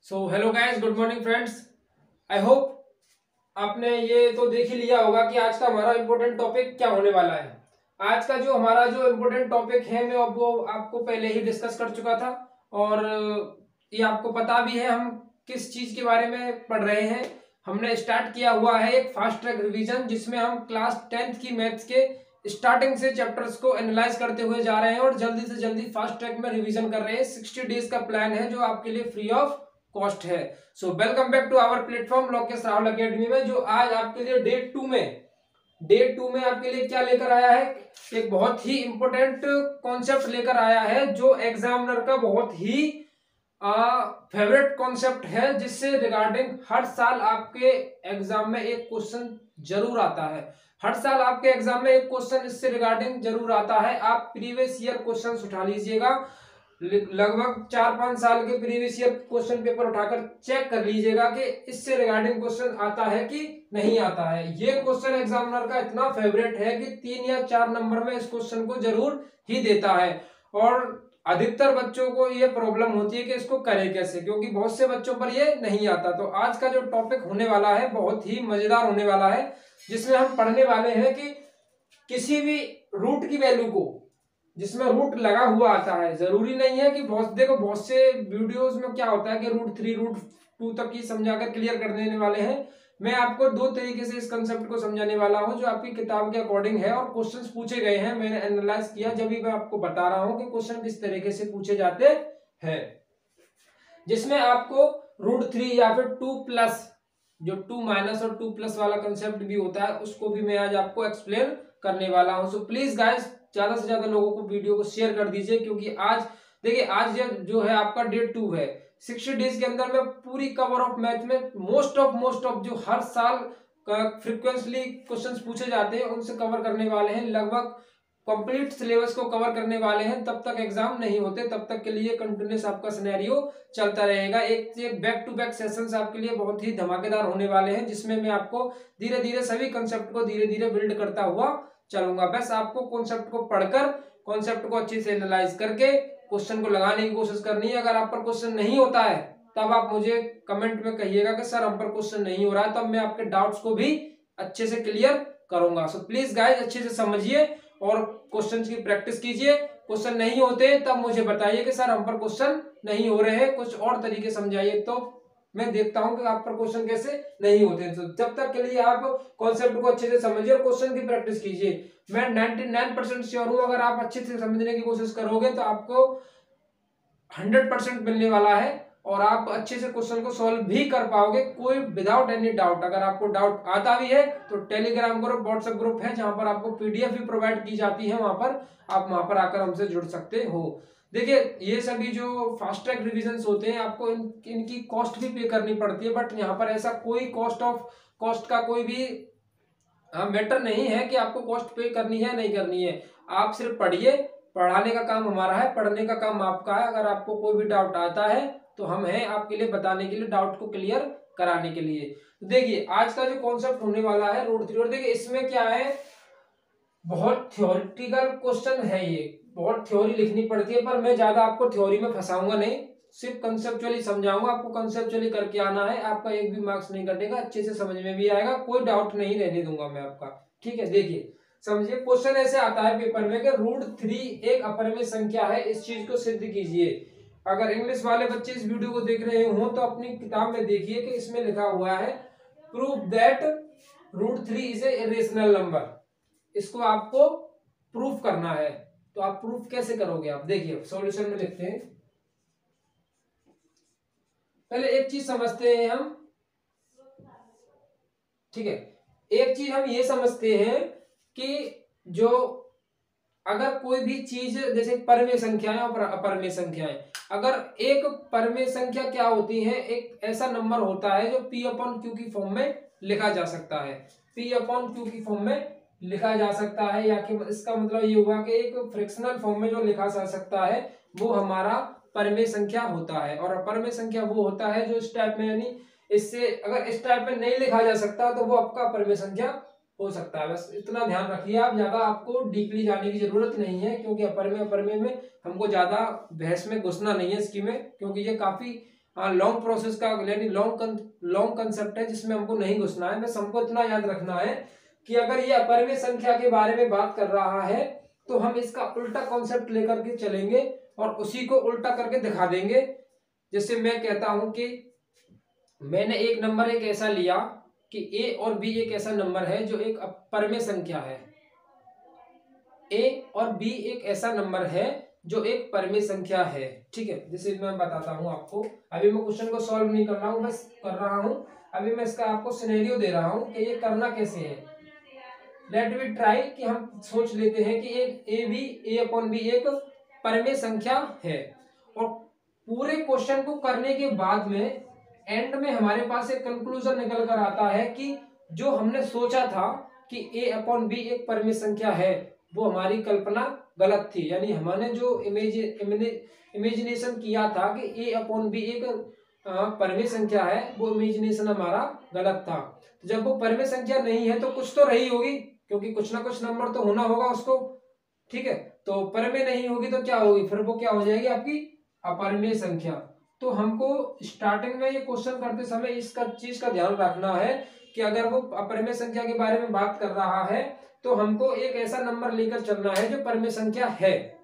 So hello guys, good morning friends. I hope आपने ये तो देख ही लिया होगा कि आज का हमारा इम्पोर्टेंट टॉपिक क्या होने वाला है। आज का जो हमारा इम्पोर्टेंट टॉपिक है मैं अब वो आपको पहले ही डिस्कस कर चुका था और ये आपको पता भी है हम किस चीज के बारे में पढ़ रहे हैं। हमने स्टार्ट किया हुआ है एक फास्ट ट्रैक रिवीजन जिसमें हम क्लास 10th की मैथ्स के स्टार्टिंग से चैप्टर्स को एनालाइज करते हुए जा रहे हैं और जल्दी से जल्दी फास्ट ट्रैक में रिवीजन कर रहे हैं। 60 डेज का प्लान है जो आपके लिए फ्री ऑफ कॉस्ट है। So welcome back to our platform Lokesh Rahul academy में, जो आज आपके लिए डे टू में आपके लिए क्या लेकर आया है, एक बहुत ही इंपॉर्टेंट कॉन्सेप्ट लेकर आया है जो एग्जामिनर का बहुत ही फेवरेट कॉन्सेप्ट है, जिससे रिगार्डिंग हर साल आपके एग्जाम में एक क्वेश्चन जरूर आता है। हर साल आपके एग्जाम में एक क्वेश्चन इससे रिगार्डिंग जरूर आता है। आप प्रीवियस ईयर क्वेश्चन उठा लीजिएगा, लगभग 4-5 साल के प्रीवियस ईयर क्वेश्चन पेपर उठाकर चेक कर लीजिएगा कि इससे रिगार्डिंग क्वेश्चन आता है कि नहीं आता है। ये क्वेश्चन एग्जामिनर का इतना फेवरेट है कि 3 या 4 नंबर में इस क्वेश्चन को जरूर ही देता है और अधिकतर बच्चों को ये प्रॉब्लम होती है कि इसको करें कैसे, क्योंकि बहुत से बच्चों पर ये नहीं आता। तो आज का जो टॉपिक होने वाला है बहुत ही मजेदार होने वाला है, जिसमें हम पढ़ने वाले हैं कि किसी भी रूट की वैल्यू को, जिसमें रूट लगा हुआ आता है, जरूरी नहीं है कि बहुत से वीडियोस में क्या होता है कि रूट 3 रूट 2 तक ही समझाकर क्लियर कर देने वाले हैं। मैं आपको 2 तरीके से इस कंसेप्ट को समझाने वाला हूं जो आपकी किताब के अकॉर्डिंग है और क्वेश्चंस पूछे गए हैं, मैंने एनालाइज किया, जब भी मैं आपको बता रहा हूं कि क्वेश्चन किस तरीके से पूछे जाते हैं, जिसमें आपको रूट 3 या फिर 2+ जो 2- और 2+ वाला कंसेप्ट भी होता है उसको भी मैं आज आपको एक्सप्लेन करने वाला हूं। सो प्लीज गाइस, ज्यादा से ज्यादा लोगों को वीडियो को शेयर कर दीजिए, क्योंकि आज देखिए आज जो है आपका डे 2 है। 60 डेज के अंदर में पूरी कवर ऑफ मैथ में मोस्ट ऑफ जो हर साल फ्रिक्वेंटली क्वेश्चंस पूछे जाते हैं उनसे कवर करने वाले हैं। लगभग कंप्लीट सिलेबस को कवर करने वाले हैं। तब तक एग्जाम नहीं होते, तब तक के लिए कंटिन्यूस आपका सिनेरियो चलता रहेगा। एक से एक बैक टू बैक सेशंस आपके लिए बहुत ही धमाकेदार होने वाले हैं, जिसमें मैं आपको धीरे धीरे सभी कंसेप्ट को धीरे धीरे बिल्ड करता हुआ चलूंगा। बस आपको कॉन्सेप्ट को पढ़कर, कॉन्सेप्ट को अच्छे से एनालाइज करके क्वेश्चन को लगाने की कोशिश करनी है। अगर आप पर क्वेश्चन नहीं होता है तब आप मुझे कमेंट में कहिएगा कि सर हम पर क्वेश्चन नहीं हो रहा है, तब मैं आपके डाउट्स को भी अच्छे से क्लियर करूंगा। सो प्लीज गाइस, अच्छे से समझिए और क्वेश्चन की प्रैक्टिस कीजिए। क्वेश्चन नहीं होते तब मुझे बताइए कि सर हम पर क्वेश्चन नहीं हो रहे हैं, कुछ और तरीके समझाइए, तो मैं देखता हूं कि आप पर क्वेश्चन कैसे नहीं होते। तो जब तक के लिए आप कॉन्सेप्ट को अच्छे से समझिए और क्वेश्चन की प्रैक्टिस कीजिए। मैं 99% श्योर हूं, अगर आप अच्छे से समझने की कोशिश करोगे तो आपको 100% मिलने वाला है और आप अच्छे से क्वेश्चन को सॉल्व भी कर पाओगे, कोई विदाउट एनी डाउट। अगर आपको डाउट आता भी है तो टेलीग्राम ग्रुप, व्हाट्सएप ग्रुप है जहां पर आपको पीडीएफ भी प्रोवाइड की जाती है, आप वहां पर आकर हमसे जुड़ सकते हो। देखिए ये सभी जो फास्ट ट्रैक रिविजन होते हैं आपको इनकी कॉस्ट भी पे करनी पड़ती है, बट यहाँ पर ऐसा कोई कॉस्ट का कोई भी मैटर नहीं है कि आपको कॉस्ट पे करनी है नहीं करनी है। आप सिर्फ पढ़िए, पढ़ाने का काम हमारा है, पढ़ने का काम आपका है। अगर आपको कोई भी डाउट आता है तो हम हैं आपके लिए बताने के लिए, डाउट को क्लियर कराने के लिए। तो देखिए आज का जो कॉन्सेप्ट होने वाला है रूट 3, और देखिए इसमें क्या है, बहुत थ्योरेटिकल क्वेश्चन है, ये बहुत थ्योरी लिखनी पड़ती है, पर मैं ज्यादा आपको थ्योरी में फंसाऊंगा नहीं, सिर्फ कंसेप्चुअली समझाऊंगा। आपको कंसेप्चुअली करके आना है, आपका एक भी मार्क्स नहीं कटेगा, अच्छे से समझ में भी आएगा, कोई डाउट नहीं रहने दूंगा मैं आपका। ठीक है, देखिए समझिए, क्वेश्चन ऐसे आता है पेपर में कि रूट 3 एक अपरिमेय संख्या है, इस चीज को सिद्ध कीजिए। अगर इंग्लिश वाले बच्चे इस वीडियो को देख रहे हो तो अपनी किताब में देखिए कि इसमें लिखा हुआ है prove that root 3 is a irrational number. इसको आपको प्रूफ करना है, तो आप प्रूफ कैसे करोगे? आप देखिए सॉल्यूशन में लिखते हैं। पहले एक चीज समझते हैं हम, ठीक है, एक चीज हम ये समझते हैं कि जो अगर कोई भी चीज, जैसे परमेय संख्याएं और अपरमेय संख्याएं, अगर एक परमेय संख्या क्या होती है, एक ऐसा नंबर होता है जो P/Q की फॉर्म में लिखा जा सकता है, P/Q की फॉर्म में लिखा जा सकता है, या कि इसका मतलब ये हुआ कि एक फ्रैक्शनल फॉर्म में जो लिखा जा सकता है वो हमारा परमेय संख्या होता है। और अपरमेय संख्या वो होता है जो इस टाइप में, यानी इससे अगर इस टाइप में नहीं लिखा जा सकता तो वो आपका अपरमेय संख्या हो सकता है। बस इतना ध्यान रखिए आप, ज्यादा आपको डीपली जाने की जरूरत नहीं है, क्योंकि अपरमेय में हमको ज्यादा बहस में घुसना नहीं है इसकी में, क्योंकि ये काफी लॉन्ग प्रोसेस का यानी लॉन्ग कंसेप्ट है जिसमें हमको नहीं घुसना है। बस हमको इतना याद रखना है कि अगर ये अपरिमेय संख्या के बारे में बात कर रहा है तो हम इसका उल्टा कॉन्सेप्ट लेकर के चलेंगे और उसी को उल्टा करके दिखा देंगे। जैसे मैं कहता हूं कि मैंने एक नंबर एक ऐसा लिया कि ए और बी एक ऐसा नंबर है जो एक अपरिमेय संख्या है। ए और बी एक ऐसा नंबर है जो एक परिमेय संख्या है। ठीक है, जैसे मैं बताता हूं आपको। अभी मैं क्वेश्चन को सॉल्व नहीं कर रहा हूं, बस कर रहा हूं। अभी मैं इसका आपको सिनेरियो दे रहा हूं कि ये करना कैसे है। लेट वी ट्राई कि हम सोच लेते हैं कि एक ए अपॉन बी एक परिमेय संख्या है और पूरे क्वेश्चन को करने के बाद में एंड में हमारे पास एक कंक्लूजन निकल कर आता है कि जो हमने सोचा था कि ए अपॉन बी एक परिमेय संख्या है वो हमारी कल्पना गलत थी। यानी हमने जो इमेजिनेशन किया था कि ए अपॉन बी एक परिमेय संख्या है वो इमेजिनेशन हमारा गलत था। तो जब वो परिमेय संख्या नहीं है तो कुछ तो रही होगी, क्योंकि कुछ ना कुछ नंबर तो होना होगा उसको। ठीक है, तो परिमेय नहीं होगी तो क्या होगी, फिर वो क्या हो जाएगी आपकी अपरिमेय संख्या। तो हमको स्टार्टिंग में ये क्वेश्चन करते समय इसका चीज का ध्यान रखना है कि अगर वो अपरिमेय संख्या के बारे में बात कर रहा है तो हमको एक ऐसा नंबर लेकर चलना है जो परिमेय संख्या है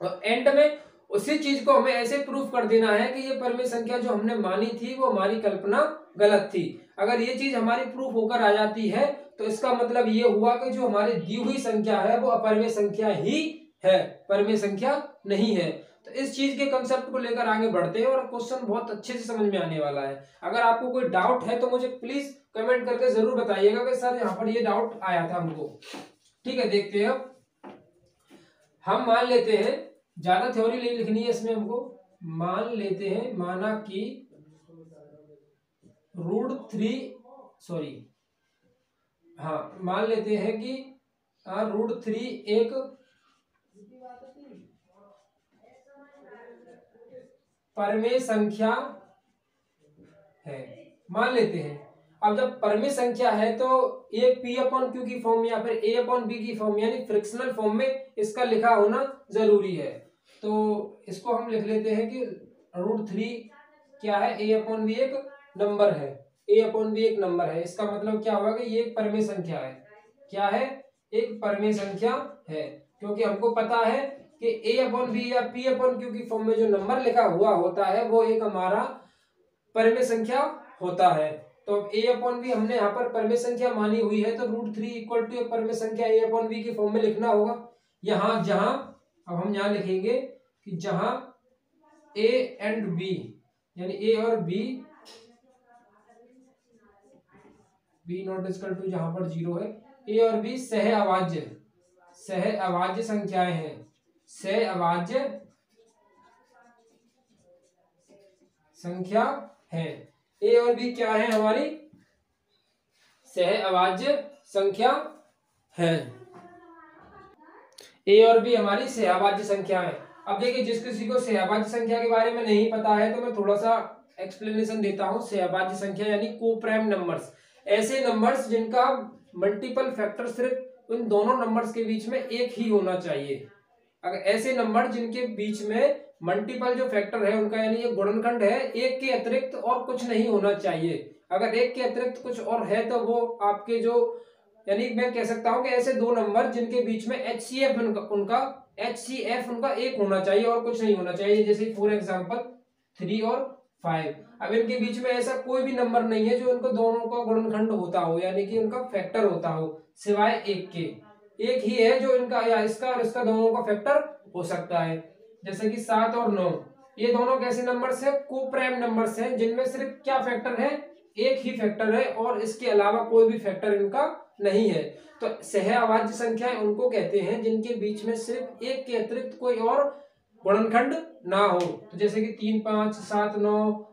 और एंड में उसी चीज को हमें ऐसे प्रूफ कर देना है कि ये परिमेय संख्या जो हमने मानी थी वो हमारी कल्पना गलत थी। अगर ये चीज हमारी प्रूफ होकर आ जाती है तो इसका मतलब ये हुआ कि जो हमारी दी हुई संख्या है वो अपरिमेय संख्या ही है, परिमेय संख्या नहीं है। तो इस चीज के कंसेप्ट को लेकर आगे बढ़ते हैं और क्वेश्चन बहुत अच्छे से समझ में आने वाला है। अगर आपको कोई डाउट है तो मुझे प्लीज कमेंट करके जरूर बताइएगा कि सर यहाँ पर ये डाउट आया था हमको। ठीक है, देखते हैं। अब हम मान लेते हैं, ज्यादा थ्योरी नहीं लिखनी है इसमें हमको, मान लेते हैं माना कि मान लेते हैं कि √3 एक परिमेय संख्या है, मान लेते हैं। अब जब परिमेय संख्या है तो ये P अपॉन Q की फॉर्म या फिर A अपॉन B की फॉर्म यानी फ्रिक्शनल फॉर्म में इसका लिखा होना जरूरी है। तो इसको हम लिख लेते हैं कि √3 क्या है, A अपॉन B एक नंबर है, A अपॉन B एक नंबर है। इसका मतलब क्या होगा कि ये एक परिमेय संख्या है। क्या है, एक परिमेय संख्या है, क्योंकि हमको पता है कि A अपॉन B या P अपॉन Q की फॉर्म में जो नंबर लिखा हुआ होता है वो एक हमारा परिमेय संख्या होता है। तो अब A अपॉन बी हमने यहाँ पर परिमेय संख्या मानी हुई है तो √3 इक्वल टू परिमेय संख्या A अपॉन बी की फॉर्म में लिखना होगा। यहाँ जहां अब हम यहाँ लिखेंगे कि जहां A एंड B यानी A और B नॉट इक्वल टू जहां पर 0 है, A और B सह अभाज्य संख्याएं हैं, सह अभाज्य संख्या है। A और B क्या है, हमारी सह अभाज्य संख्या है। A और B हमारी सह अभाज्य संख्या है। अब देखिए, जिस किसी को सह अभाज्य संख्या के बारे में नहीं पता है तो मैं थोड़ा सा एक्सप्लेनेशन देता हूं। सह अभाज्य संख्या यानी कोप्राइम नंबर्स, ऐसे नंबर्स जिनका मल्टीपल फैक्टर सिर्फ उन दोनों नंबर्स के बीच में एक ही होना चाहिए। अगर ऐसे नंबर जिनके बीच में मल्टीपल जो फैक्टर है उनका यानी ये गुणनखंड है, एक के अतिरिक्त और कुछ नहीं होना चाहिए। अगर एक के अतिरिक्त कुछ और है तो वो आपके जो यानी मैं कह सकता हूं कि ऐसे दो नंबर जिनके बीच में HCF उनका एक होना चाहिए और कुछ नहीं होना चाहिए। जैसे फॉर एग्जांपल 3 और 5। अब इनके बीच में ऐसा कोई भी नंबर नहीं है जो इनको दोनों का गुणनखंड होता हो यानी कि उनका फैक्टर होता हो, सिवाय एक के। एक ही है जो इनका या इसका और इसका दोनों का फैक्टर हो सकता है। जैसे कि 7 और 9, ये दोनों कैसे नंबर्स है, कोप्राइम नंबर्स हैं जिनमें सिर्फ क्या फैक्टर है, एक ही फैक्टर है और इसके अलावा कोई भी फैक्टर इनका नहीं है। तो सह अभाज्य संख्याएं उनको कहते हैं जिनके बीच में सिर्फ एक के अतिरिक्त कोई और गुणनखंड ना हो। तो जैसे कि 3, 5, 7, 9,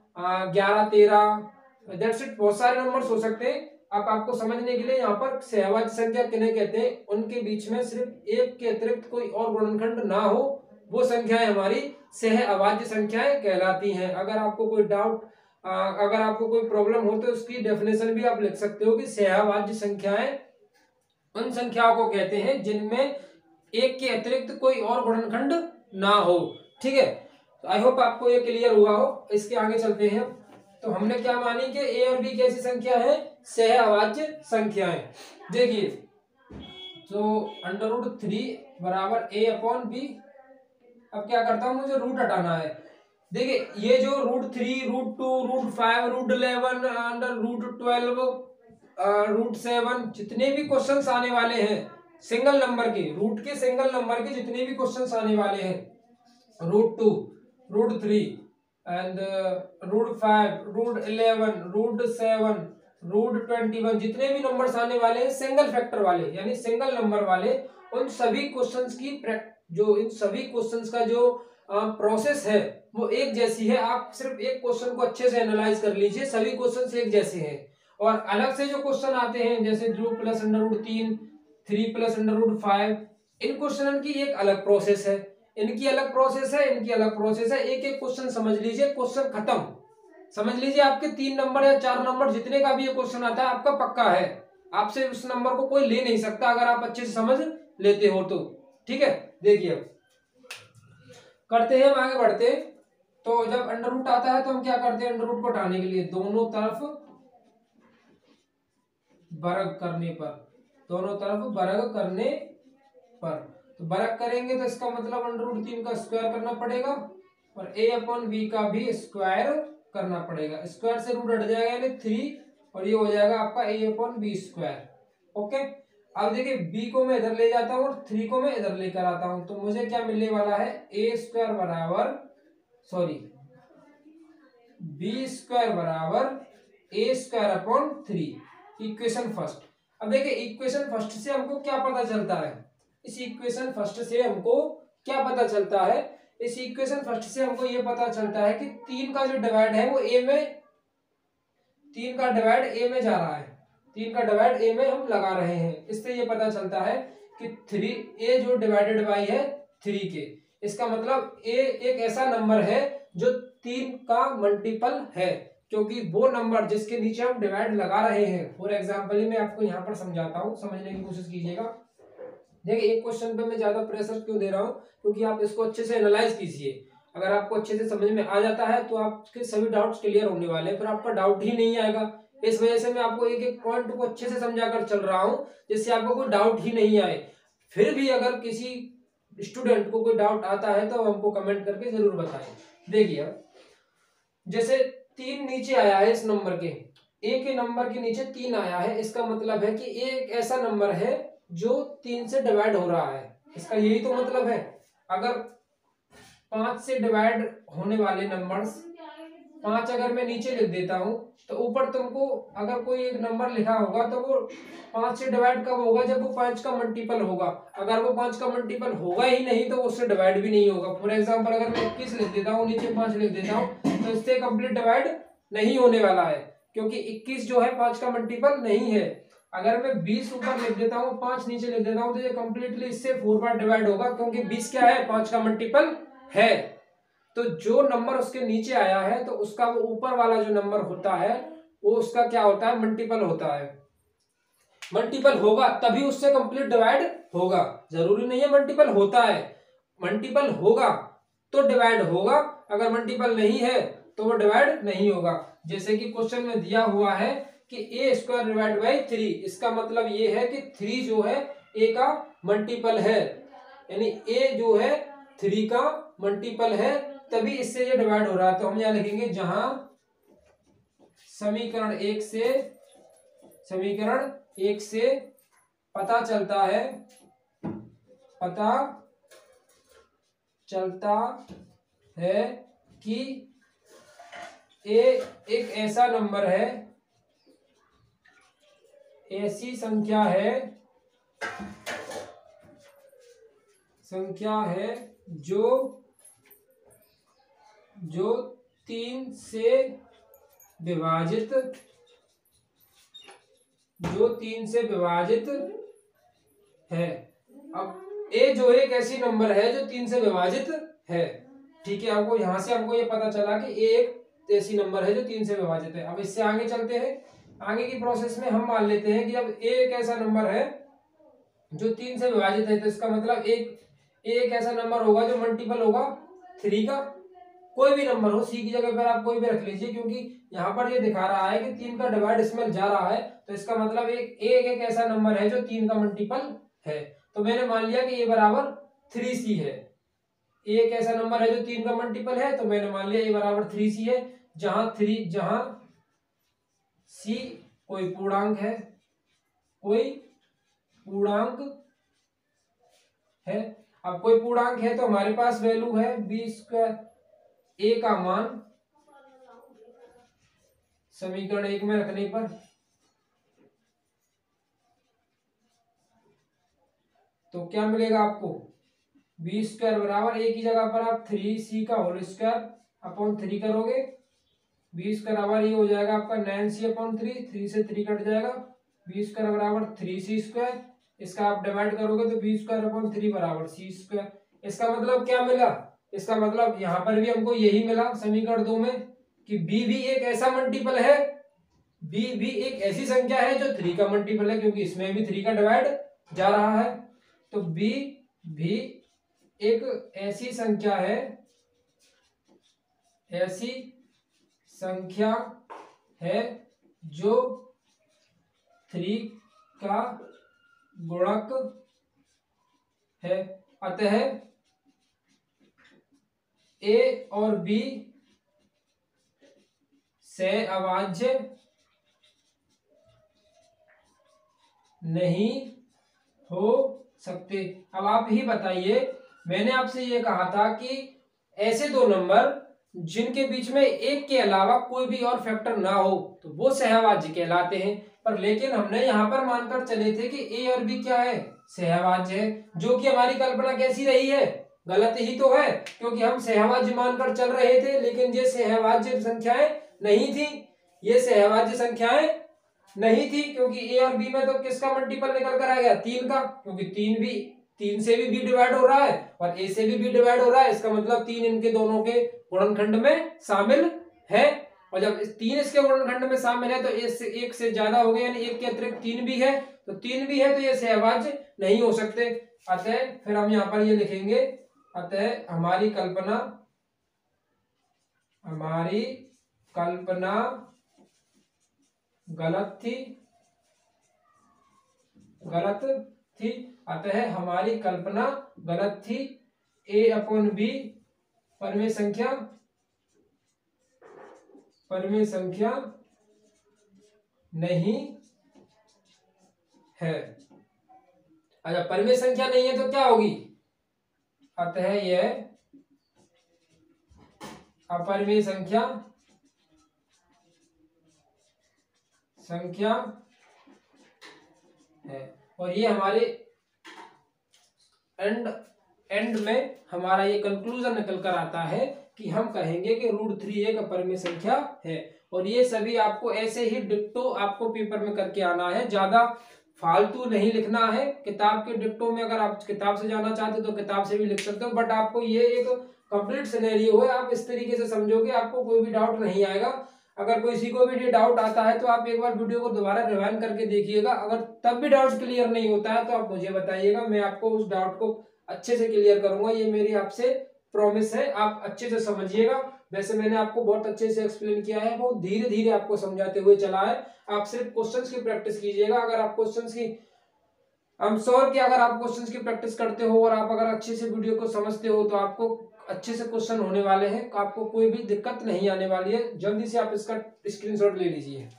11, 13, दैट्स इट। बहुत सारे नंबर्स हो सकते हैं। अब आपको समझने के लिए यहाँ पर सह अभाज्य संख्या किन्हें कहते हैं, उनके बीच में सिर्फ एक के अतिरिक्त कोई और गुणनखंड ना हो, वो संख्याएं हमारी सह अभाज्य संख्याएं कहलाती हैं। अगर आपको कोई डाउट, अगर आपको कोई प्रॉब्लम हो तो उसकी डेफिनेशन भी आप लिख सकते हो कि सह अभाज्य संख्याएं उन संख्याओं को कहते हैं जिनमें एक के अतिरिक्त कोई और गुणनखंड ना हो। ठीक है, तो आई होप आपको ये क्लियर हुआ हो। इसके आगे चलते हैं। तो हमने क्या मानी कि ए और बी कैसी संख्या है, सहअभाज्य संख्याएं। देखिए तो √3 बराबर a अपॉन बी। अब क्या करता हूं, मुझे रूट हटाना है। देखिए ये जो √3, √2, √5, √11, अंडर √12, √7 जितने भी क्वेश्चंस आने वाले हैं सिंगल नंबर के, रूट के सिंगल नंबर के जितने भी क्वेश्चंस आने वाले हैं, √2, √3 एंड √5, √11, √7, √21 जितने भी नंबर्स आने वाले हैं सिंगल फैक्टर वाले यानी सिंगल नंबर वाले, उन सभी क्वेश्चंस की जो इन सभी क्वेश्चंस का जो प्रोसेस है वो एक जैसी है। आप सिर्फ एक क्वेश्चन को अच्छे से एनालाइज कर लीजिए, सभी क्वेश्चंस एक जैसे हैं। और अलग से जो क्वेश्चन आते हैं जैसे 2 + √3, 3 + √5, इन क्वेश्चन की एक अलग प्रोसेस है, इनकी अलग प्रोसेस है, इनकी अलग प्रोसेस है। एक एक क्वेश्चन समझ लीजिए, क्वेश्चन खत्म। समझ लीजिए आपके 3 नंबर या 4 नंबर जितने का भी ये क्वेश्चन आता है आपका पक्का है, आपसे उस नंबर को कोई ले नहीं सकता अगर आप अच्छे से समझ लेते हो तो। ठीक है, देखिए अब करते हैं, हम आगे बढ़ते। तो जब अंडर रूट आता है तो हम क्या करते हैं, अंडर रूट को हटाने के लिए दोनों तरफ वर्ग करने पर, दोनों तरफ वर्ग करने पर, तो वर्ग करेंगे तो इसका मतलब √3 का स्क्वायर करना पड़ेगा और a अपॉन बी का भी स्क्वायर करना पड़ेगा। स्क्वायर से रूट हट जाएगा यानी 3 और ये हो जाएगा आपका a upon b square. Okay, अब देखिए b को मैं इधर ले जाता हूँ और 3 को मैं इधर लेकर आता हूँ, तो मुझे क्या मिलने वाला है, a स्क्वायर बराबर बी स्क्वायर बराबर a square upon 3, equation first. अब देखिए इक्वेशन फर्स्ट से हमको क्या पता चलता है, इस इक्वेशन फर्स्ट से हमको क्या पता चलता है, इस इक्वेशन फर्स्ट से हमको ये पता चलता है कि 3 का जो डिवाइड है वो a में, 3 का डिवाइड a में जा रहा है, 3 का डिवाइड a में हम लगा रहे हैं। इससे ये पता चलता है कि 3a जो डिवाइडेड बाई है 3 के, इसका मतलब a एक ऐसा नंबर है जो 3 का मल्टीपल है, क्योंकि वो नंबर जिसके नीचे हम डिवाइड लगा रहे हैं। फॉर एग्जाम्पल मैं आपको यहाँ पर समझाता हूँ, समझने की कोशिश कीजिएगा। देखिए एक क्वेश्चन पे मैं ज्यादा प्रेशर क्यों दे रहा हूँ, क्योंकि आप इसको अच्छे से एनालाइज कीजिए। अगर आपको अच्छे से समझ में आ जाता है तो आपके सभी डाउट्स क्लियर होने वाले हैं, फिर आपका डाउट ही नहीं आएगा। इस वजह से मैं आपको एक एक पॉइंट को अच्छे से समझा कर चल रहा हूँ, जिससे आपको कोई डाउट ही नहीं आए। फिर भी अगर किसी स्टूडेंट को कोई डाउट आता है तो हमको कमेंट करके जरूर बताएं। देखिए अब जैसे 3 नीचे आया है, इस नंबर के ए के नंबर के नीचे 3 आया है, इसका मतलब है कि ए एक ऐसा नंबर है जो 3 से डिवाइड हो रहा है, इसका यही तो मतलब है। अगर 5 से डिवाइड होने वाले नंबर्स 5 अगर मैं नीचे लिख देता हूं तो ऊपर तुमको अगर कोई एक नंबर लिखा होगा तो वो 5 से डिवाइड कब होगा, जब वो 5 का मल्टीपल होगा। अगर वो 5 का मल्टीपल होगा ही नहीं तो उससे डिवाइड भी नहीं होगा। फॉर एग्जांपल अगर मैं 21 लिख देता हूँ, नीचे 5 लिख देता हूँ, तो इससे कंप्लीट डिवाइड नहीं होने वाला है, क्योंकि 21 जो है 5 का मल्टीपल नहीं है। अगर मैं 20 ऊपर लिख देता हूँ, 5 नीचे लिख देता हूँ, तो ये कंप्लीटली इससे 4 बार डिवाइड होगा, क्योंकि 20 क्या है, 5 का मल्टीपल है। तो जो नंबर उसके नीचे आया है तो उसका वो ऊपर वाला जो नंबर होता है वो उसका क्या होता है, मल्टीपल होता है। मल्टीपल होगा तभी उससे कंप्लीट डिवाइड होगा, जरूरी नहीं है मल्टीपल होता है। मल्टीपल होगा तो डिवाइड होगा, अगर मल्टीपल नहीं है तो वो डिवाइड नहीं होगा। जैसे कि क्वेश्चन में दिया हुआ है कि a स्क्वायर डिवाइड बाई 3, इसका मतलब ये है कि 3 जो है a का मल्टीपल है, यानी a जो है 3 का मल्टीपल है, तभी इससे ये डिवाइड हो रहा है। तो हम यहां लिखेंगे जहां समीकरण एक से पता चलता है कि a एक ऐसा नंबर है, ऐसी संख्या है जो 3 से विभाजित है। अब a जो एक ऐसी नंबर है जो 3 से विभाजित है, ठीक है। आपको यहां से हमको ये पता चला कि a एक ऐसी नंबर है जो 3 से विभाजित है। अब इससे आगे चलते हैं, आगे की प्रोसेस में हम मान लेते हैं कि अब a एक ऐसा नंबर है जो 3 से विभाजित है, तो इसका मतलब एक ऐसा नंबर होगा जो मल्टीपल होगा 3 का, कोई भी नंबर हो, सी की जगह पर आप कोई भी रख लीजिए, क्योंकि यहाँ पर ये दिखा रहा है कि 3 का डिवाइड इसमें जा रहा है, तो इसका मतलब एक ऐसा नंबर है जो 3 का मल्टीपल है। तो मैंने मान लिया कि ये बराबर 3c है। एक ऐसा नंबर है जो 3 का मल्टीपल है, तो मैंने मान लिया ये बराबर 3c है, जहां c कोई पूर्णांक है, कोई पूर्णांक है। अब कोई पूर्णांक है तो हमारे पास वैल्यू है b², a का मान समीकरण 1 में रखने पर तो क्या मिलेगा आपको, b² बराबर a की जगह पर आप 3c का होल स्क्वायर अपॉन 3 करोगे, b² बराबर ये हो जाएगा आपका 9c अपॉन 3 से 3 कट जाएगा, b² बराबर 3c², इसका आप डिवाइड करोगे तो b² अपॉन 3 बराबर c²। इसका मतलब क्या मिला, इसका मतलब यहाँ पर भी हमको यही मिला समीकरण 2 में कि b भी एक ऐसा मल्टीपल है, b भी एक ऐसी संख्या है जो 3 का मल्टीपल है, क्योंकि इसमें भी 3 का डिवाइड जा रहा है। तो b भी एक ऐसी संख्या है, ऐसी संख्या है जो 3 का गुणक है। अतः a और b सहअभाज्य नहीं हो सकते। अब आप ही बताइए, मैंने आपसे ये कहा था कि ऐसे दो नंबर जिनके बीच में एक के अलावा कोई भी और फैक्टर ना हो तो वो सहअभाज्य कहलाते हैं, पर लेकिन हमने यहाँ पर मानकर चले थे कि ए और बी क्या है, सहअभाज्य है, जो कि हमारी कल्पना कैसी रही है, गलत ही तो है, क्योंकि हम सहअभाज्य मानकर चल रहे थे, लेकिन ये सहअभाज्य संख्याएं नहीं थी, ये सहअभाज्य संख्याएं नहीं थी, क्योंकि ए और बी में तो किसका मल्टीपल निकल कर आ गया, 3 का, क्योंकि 3 से भी बी डिवाइड हो रहा है और ए से भी बी डिवाइड हो रहा है, इसका मतलब 3 इनके दोनों के गुणनखंड में शामिल है, और जब 3 इसके गुणनखंड में शामिल है तो एक से ज्यादा हो गया, यानी एक के अतिरिक्त 3 भी है, तो 3 भी है तो ये सहअभाज्य नहीं हो सकते। अतः फिर हम यहाँ पर ये लिखेंगे, अतः हमारी कल्पना गलत थी, अतः हमारी कल्पना गलत थी, a अपॉन बी परमेय संख्या नहीं है। अच्छा, परमेय संख्या नहीं है तो क्या होगी, अतः यह अपरमेय संख्या है। और ये हमारे एंड में हमारा ये कंक्लूजन निकल कर आता है कि हम कहेंगे कि √3 एक अपरमेय संख्या है। और ये सभी आपको ऐसे ही डिक्टो आपको पेपर में करके आना है, ज्यादा फालतू नहीं लिखना है। किताब के डिक्टो में अगर आप किताब से जाना चाहते हो तो किताब से भी लिख सकते हो, बट आपको ये एक कंप्लीट सिनेरियो है, आप इस तरीके से समझोगे आपको कोई भी डाउट नहीं आएगा। अगर किसी को भी डाउट आता है तो आप एक बार वीडियो को दोबारा रिवाइंड करके देखिएगा, अगर तब भी डाउट क्लियर नहीं होता है तो आप मुझे बताइएगा, मैं आपको उस डाउट को अच्छे से क्लियर करूंगा, ये मेरी आपसे प्रॉमिस है। आप अच्छे से समझिएगा, वैसे मैंने आपको बहुत अच्छे से एक्सप्लेन किया है, बहुत धीरे धीरे आपको समझाते हुए चला है। आप सिर्फ क्वेश्चंस की प्रैक्टिस कीजिएगा, अगर आप क्वेश्चंस की आई एम श्योर कि अगर आप क्वेश्चंस की प्रैक्टिस करते हो और आप अगर अच्छे से वीडियो को समझते हो तो आपको अच्छे से क्वेश्चन होने वाले हैं, आपको कोई भी दिक्कत नहीं आने वाली है। जल्दी से आप इसका स्क्रीनशॉट ले लीजिए।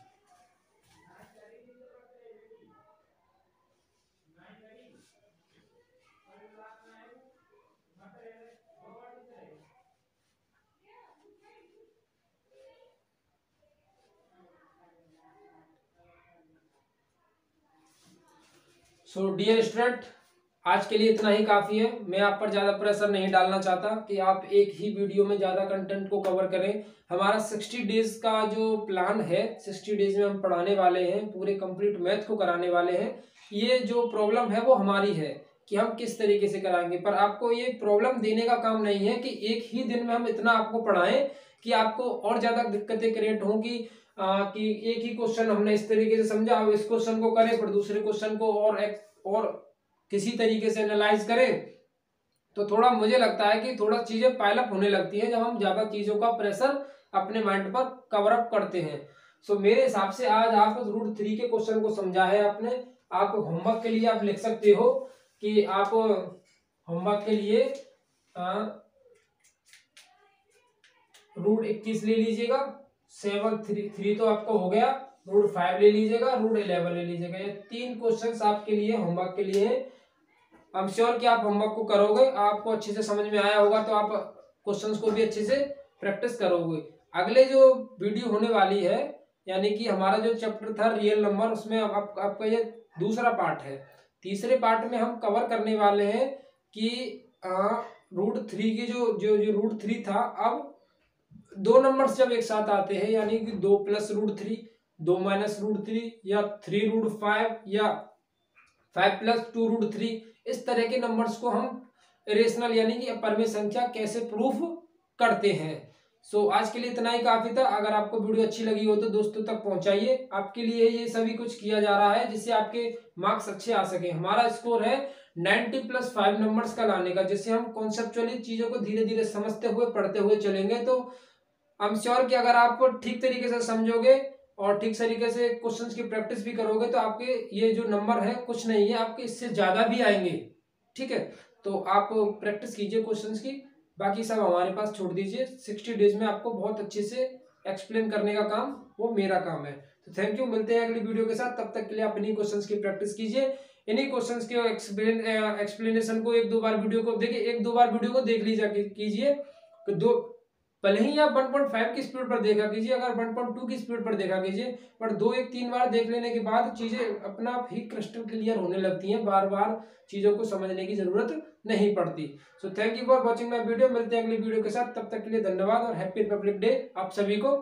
सो डियर स्टूडेंट, आज के लिए इतना ही काफी है। मैं आप पर ज्यादा प्रेशर नहीं डालना चाहता कि आप एक ही वीडियो में ज्यादा कंटेंट को कवर करें। हमारा 60 डेज का जो प्लान है, 60 डेज में हम पढ़ाने वाले हैं, पूरे कंप्लीट मैथ को कराने वाले हैं। ये जो प्रॉब्लम है वो हमारी है कि हम किस तरीके से कराएंगे, पर आपको ये प्रॉब्लम देने का काम नहीं है कि एक ही दिन में हम इतना आपको पढ़ाएं कि आपको और ज्यादा दिक्कतें क्रिएट हों कि एक ही क्वेश्चन हमने इस तरीके से समझा, अब इस क्वेश्चन को करें फिर दूसरे क्वेश्चन को और किसी तरीके से एनालाइज करें, तो थोड़ा मुझे लगता है कि थोड़ा चीजें पाइलअप होने लगती है जब हम ज्यादा चीजों का प्रेशर अपने माइंड पर कवर अप करते हैं। सो मेरे हिसाब से आज आप रूट 3 के क्वेश्चन को समझा है आपने। आप होमवर्क के लिए आप लिख सकते हो कि आप होमवर्क के लिए रूट 21 ले लीजिएगा, 7 3 तो आपको हो गया, रूट 5 ले लीजिएगा, रूट 11 ले लीजिएगा। ये 3 क्वेश्चंस आपके लिए होमवर्क के लिए है। आई एम श्योर कि आप होमवर्क को करोगे, आपको अच्छे से समझ में आया होगा, तो आप क्वेश्चंस को भी अच्छे से प्रैक्टिस करोगे। अगले जो वीडियो होने वाली है, यानी कि हमारा जो चैप्टर था रियल नंबर, उसमें आपका ये दूसरा पार्ट है। तीसरे पार्ट में हम कवर करने वाले हैं कि रूट 3 की जो रूट 3 था, अब 2 नंबर्स जब एक साथ आते हैं, यानी कि 2 प्लस रूट 3, 2 माइनस रूट 3, या 3 रूट 5, या 5 प्लस 2 रूट 3, इस तरह के नंबर्स को हम रेशनल यानी कि अपरमेय संख्या कैसे प्रूफ करते हैं। सो आज के लिए इतना ही काफी था। अगर आपको वीडियो अच्छी लगी हो तो दोस्तों तक पहुंचाइए। आपके लिए ये सभी कुछ किया जा रहा है जिससे आपके मार्क्स अच्छे आ सके। हमारा स्कोर है 90 + 5 नंबर्स का लाने का, जिससे हम कॉन्सेप्चुअली चीजों को धीरे धीरे समझते हुए पढ़ते हुए चलेंगे। तो आई एम श्योर कि अगर आप ठीक तरीके से समझोगे और ठीक तरीके से क्वेश्चंस की प्रैक्टिस भी करोगे तो आपके ये जो नंबर है कुछ नहीं है, आपके इससे ज्यादा भी आएंगे। ठीक है, तो आप प्रैक्टिस कीजिए क्वेश्चंस की, बाकी सब हमारे पास छोड़ दीजिए। 60 डेज में आपको बहुत अच्छे से एक्सप्लेन करने का काम वो मेरा काम है। तो थैंक यू, मिलते हैं अगली वीडियो के साथ। तब तक के लिए आप इन्हीं क्वेश्चंस की प्रैक्टिस कीजिए। इन्हीं क्वेश्चंस के एक्सप्लेनेशन को 1-2 बार वीडियो को देखिए, 1-2 बार वीडियो को देख लीजिए कीजिए। तो भले ही आप 1.5 की स्पीड पर देखा कीजिए, अगर 1.2 की स्पीड पर देखा कीजिए, पर 2-1-3 बार देख लेने के बाद चीजें अपना आप ही क्रिस्टल क्लियर होने लगती हैं। बार बार चीजों को समझने की जरूरत नहीं पड़ती। So thank you for watching my video. मिलते हैं अगली वीडियो के साथ, तब तक के लिए धन्यवाद और हैप्पी रिपब्लिक डे आप सभी को।